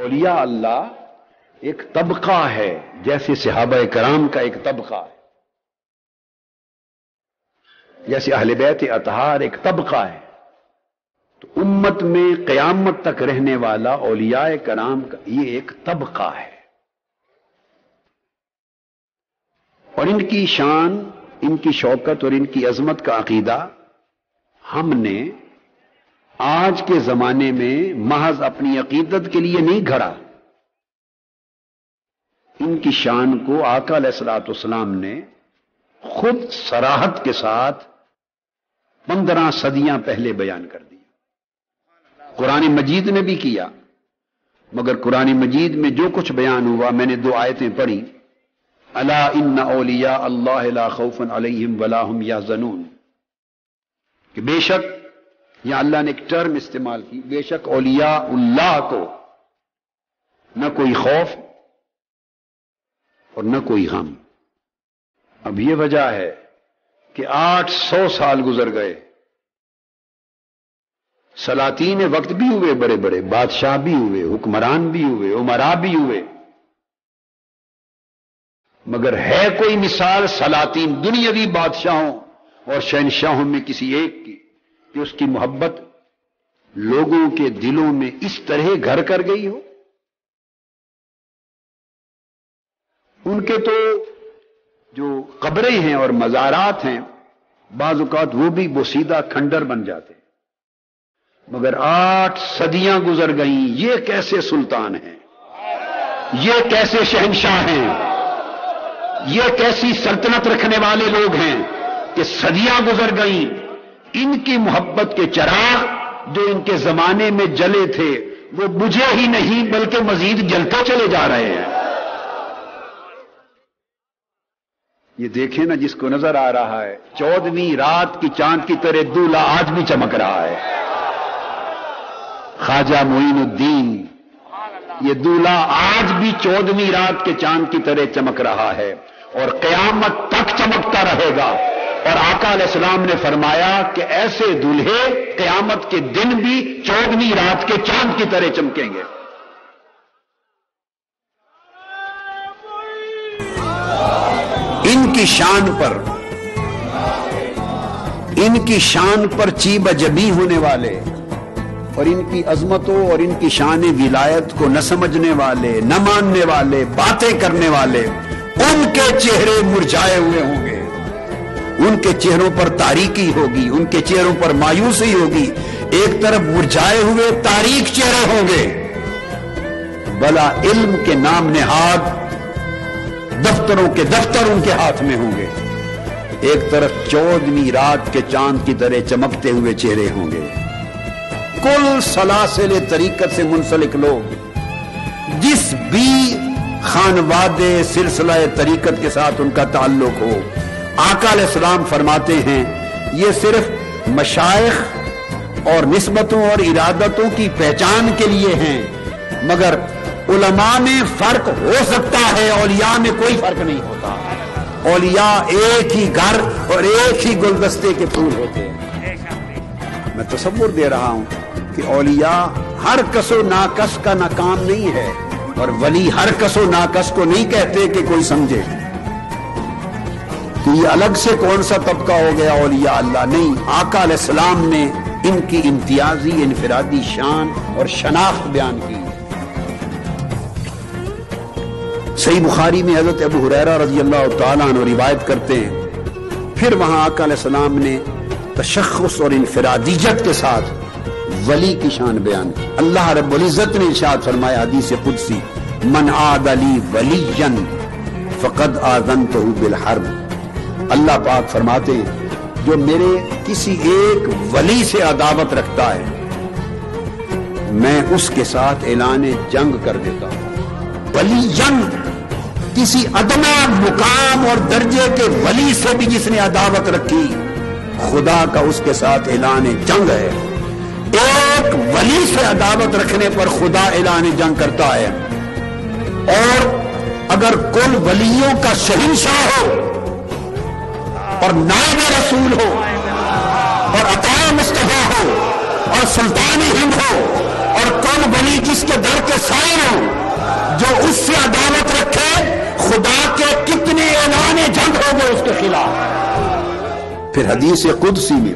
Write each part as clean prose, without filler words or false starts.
اولیاء اللہ ایک طبقہ ہے، جیسے صحابہ کرام کا ایک طبقہ ہے، جیسے اہل بیت اطہار ایک طبقہ ہے، تو امت میں قیامت تک رہنے والا اولیاء کرام کا یہ ایک طبقہ ہے، اور ان کی شان، ان کی شوکت اور ان کی عظمت کا عقیدہ ہم نے آج کے زمانے میں محض اپنی عقیدت کے لیے نہیں گھڑا، ان کی شان کو آقا علیہ الصلوۃ والسلام نے خود صراحت کے ساتھ 15 صدیاں پہلے بیان کر دیا۔ قرآن مجید نے بھی کیا، مگر قرآن مجید میں جو کچھ بیان ہوا، میں نے 2 آیتیں پڑھی، الا ان اولیاء اللہ لا خوف علیہم ولا هم یحزنون، کہ بے شک، یا اللہ نے ایک ٹرم استعمال کی، بے شک اولیاء اللہ کو نہ کوئی خوف اور نہ کوئی غم۔ اب یہ وجہ ہے کہ 800 سال گزر گئے، سلاطین وقت بھی ہوئے، بڑے بڑے بادشاہ بھی ہوئے، حکمران بھی ہوئے، امراء بھی ہوئے، مگر ہے کوئی مثال سلاطین دنیاوی بادشاہوں اور شہنشاہوں میں کسی ایک کی کہ اس کی محبت لوگوں کے دلوں میں اس طرح گھر کر گئی ہو؟ ان کے تو جو قبریں ہیں اور مزارات ہیں، بعض اوقات وہ بھی بوسیدہ کھنڈر بن جاتے، مگر 8 صدیاں گزر گئیں، یہ کیسے سلطان ہیں، یہ کیسے شہنشاہ ہیں، یہ کیسی سلطنت رکھنے والے لوگ ہیں کہ صدیاں گزر گئیں، ان کی محبت کے چراغ جو ان کے زمانے میں جلے تھے وہ بجھے ہی نہیں بلکہ مزید جلتے چلے جا رہے ہیں۔ یہ دیکھیں نا، جس کو نظر آ رہا ہے 14ویں رات کی چاند کی طرح دولہا آج بھی چمک رہا ہے، خواجہ معین الدین، یہ دولہا آج بھی 14ویں رات کے چاند کی طرح چمک رہا ہے اور قیامت تک چمکتا رہے گا، اور آقا علیہ السلام نے فرمایا کہ ایسے دولہے قیامت کے دن بھی 14ویں رات کے چاند کی طرح چمکیں گے۔ ان کی شان پر چیب جبی ہونے والے اور ان کی عظمتوں اور ان کی شان ولایت کو نہ سمجھنے والے، نہ ماننے والے، باتیں کرنے والے، ان کے چہرے مرجھائے ہوئے ہوں گے، ان کے چہروں پر تاریکی ہوگی، ان کے چہروں پر مایوسی ہوگی، ایک طرف مرجھائے ہوئے تاریک چہرے ہوں گے، بلا علم کے نام نہاد دفتروں کے دفتر ان کے ہاتھ میں ہوں گے، ایک طرف 14ویں رات کے چاند کی طرح چمکتے ہوئے چہرے ہوں گے۔ کل سلاسل طریقت سے منسلک لوگ، جس بھی خانوادے سلسلہ طریقت کے ساتھ ان کا تعلق ہو، آقا علیہ السلام فرماتے ہیں یہ صرف مشائخ اور نسبتوں اور ارادتوں کی پہچان کے لیے ہیں، مگر علماء میں فرق ہو سکتا ہے، اولیاء میں کوئی فرق نہیں ہوتا۔ اولیاء ایک ہی گھر اور ایک ہی گلدستے کے پھول ہوتے ہیں۔ میں تصور دے رہا ہوں کہ اولیاء ہر کس و ناکس کا ناکام نہیں ہے، اور ولی ہر کس و ناکس کو نہیں کہتے کہ کوئی سمجھے کہ یہ الگ سے کون سا طبقہ ہو گیا اولیاء اللہ، نہیں، آقا علیہ السلام نے ان کی امتیازی انفرادی شان اور شناخت بیان کی۔ صحیح بخاری میں حضرت ابو ہریرہ رضی اللہ تعالیٰ عنہ روایت کرتے ہیں، پھر وہاں آقا علیہ السلام نے تشخص اور انفرادیت کے ساتھ ولی کی شان بیان کی۔ اللہ رب العزت نے ارشاد فرمایا حدیث قدسی، من عاد لی ولیا فقد آذنتہ بالحرب، اللہ پاک فرماتے ہیں جو میرے کسی ایک ولی سے عداوت رکھتا ہے میں اس کے ساتھ اعلان جنگ کر دیتا ہوں۔ ولی جنگ، کسی ادنا مقام اور درجے کے ولی سے بھی جس نے عداوت رکھی، خدا کا اس کے ساتھ اعلان جنگ ہے۔ ایک ولی سے عداوت رکھنے پر خدا اعلان جنگ کرتا ہے، اور اگر کل ولیوں کا شہنشاہ ہو اور نائب رسول ہو اور عطا مصطفیٰ ہو اور سلطان ہند ہو اور اور کون ولی جس کے در کے سائے ہوں جو اس سے عداوت رکھے خدا کے کتنے اعلان جنگ ہو گئے اس کے خلاف۔ پھر حدیث قدسی میں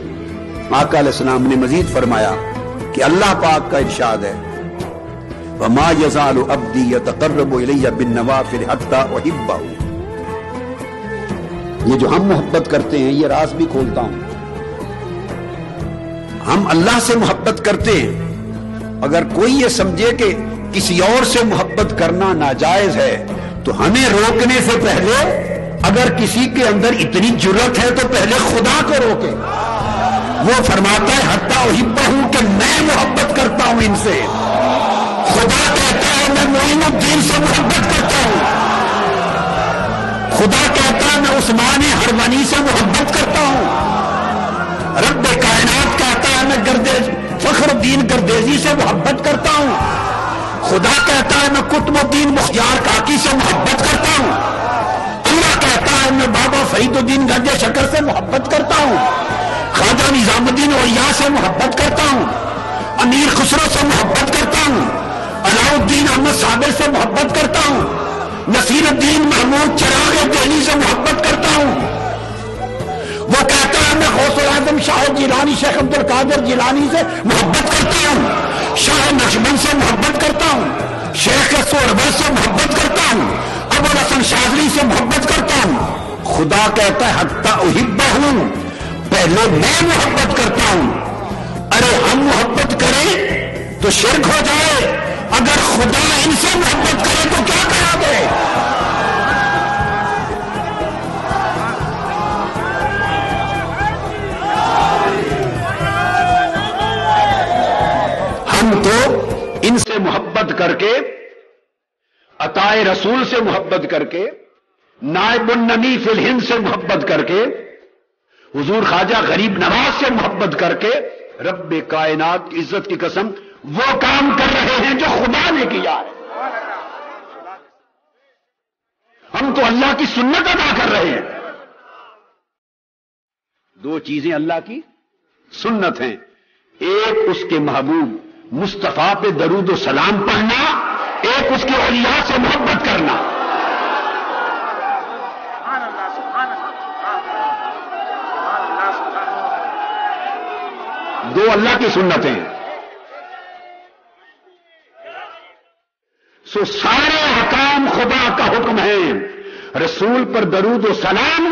آقا علیہ السلام نے مزید فرمایا کہ اللہ پاک کا ارشاد ہے وَمَا يَزَالُ عَبْدِي يَتَقَرَّبُ إِلَيَّ بِالنَّوَافِلِ حَتَّى أُحِبَّهُ۔ یہ جو ہم محبت کرتے ہیں یہ راز بھی کھولتا ہوں، ہم اللہ سے محبت کرتے ہیں، اگر کوئی یہ سمجھے کہ کسی اور سے محبت کرنا ناجائز ہے تو ہمیں روکنے سے پہلے اگر کسی کے اندر اتنی جرت ہے تو پہلے خدا کو روکے۔ وہ فرماتا ہے حتیٰ احبہ ہوں کہ میں محبت کرتا ہوں ان سے، خدا کہتا ہے میں معین الدین سے محبت کرتا ہوں، خدا کہتا ہے میں عثمان ہروانی سے محبت کرتا ہوں، رب کائنات کہتا ہے میں فخر الدین گردیزی سے محبت کرتا ہوں، خدا کہتا ہے میں قطب الدین مختار کاکی سے محبت کرتا ہوں، اللہ کہتا ہے میں بابا فرید الدین گنج شکر سے محبت کرتا ہوں، خواجہ نظام الدین اولیاء سے محبت کرتا ہوں، امیر خسرو سے محبت کرتا ہوں، علاء الدین احمد صابر سے محبت کرتا ہوں، نصیر الدین محمود چراغ دہلی سے محبت کرتا ہوں، وہ کہتا ہے میں غوث الاعظم شاہ جیلانی شیخ عبد القادر جیلانی سے محبت کرتا ہوں، شاہ نقشبند سے محبت کرتا ہوں، شیخ سہروردی سے محبت کرتا ہوں، ابوالحسن شاذلی سے محبت کرتا ہوں۔ خدا کہتا ہے حتیٰ احبہ ہوں، پہلے میں محبت کرتا ہوں۔ ارے ہم محبت کریں تو شرک ہو جائے، اگر خدا ان سے محبت کرے تو کیا کرا دے؟ ہم تو ان سے محبت کر کے، عطا رسول سے محبت کر کے، نائب النبی فی الہند سے محبت کر کے، حضور خواجہ غریب نواز سے محبت کر کے، رب کائنات کی عزت کی قسم وہ کام کر رہے ہیں جو خدا نے کیا ہے۔ ہم تو اللہ کی سنت ادا کر رہے ہیں۔ دو چیزیں اللہ کی سنت ہیں، ایک اس کے محبوب مصطفیٰ پہ درود و سلام پڑھنا، ایک اس کے اولیاء سے محبت کرنا۔ دو اللہ کی سنتیں ہیں۔ سو سارے حکام خدا کا حکم ہے، رسول پر درود و سلام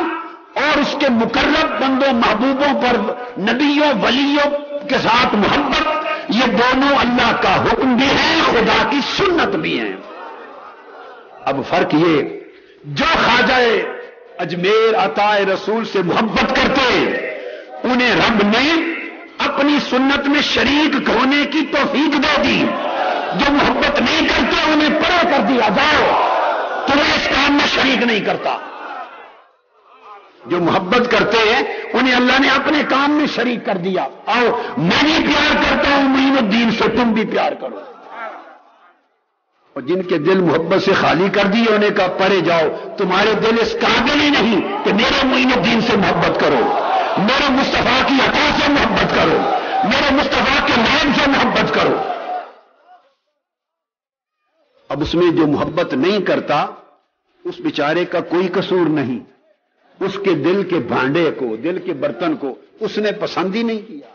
اور اس کے مقرب بندوں محبوبوں پر نبیوں ولیوں کے ساتھ محبت، یہ دونوں اللہ کا حکم بھی ہے، خدا کی سنت بھی ہے۔ اب فرق یہ، جو خواجہ اجمیر عطا رسول سے محبت کرتے انہیں رب نے اپنی سنت میں شریک ہونے کی توفیق دے دی، جو محبت نہیں کرتے انہیں پرے کر دیا جاؤ تمہیں اس کام میں شریک نہیں کرتا۔ جو محبت کرتے ہیں انہیں اللہ نے اپنے کام میں شریک کر دیا، آؤ میں بھی پیار کرتا ہوں معین الدین سے، تم بھی پیار کرو۔ اور جن کے دل محبت سے خالی کر دیے انہیں کہا پرے جاؤ، تمہارے دل اس قابل ہی نہیں کہ میرے معین الدین سے محبت کرو، میرے مصطفیٰ کی عطا سے محبت کرو، میرے مصطفیٰ کے نام سے محبت کرو۔ اب اس میں جو محبت نہیں کرتا اس بیچارے کا کوئی قصور نہیں، اس کے دل کے بھانڈے کو، دل کے برتن کو اس نے پسند ہی نہیں کیا۔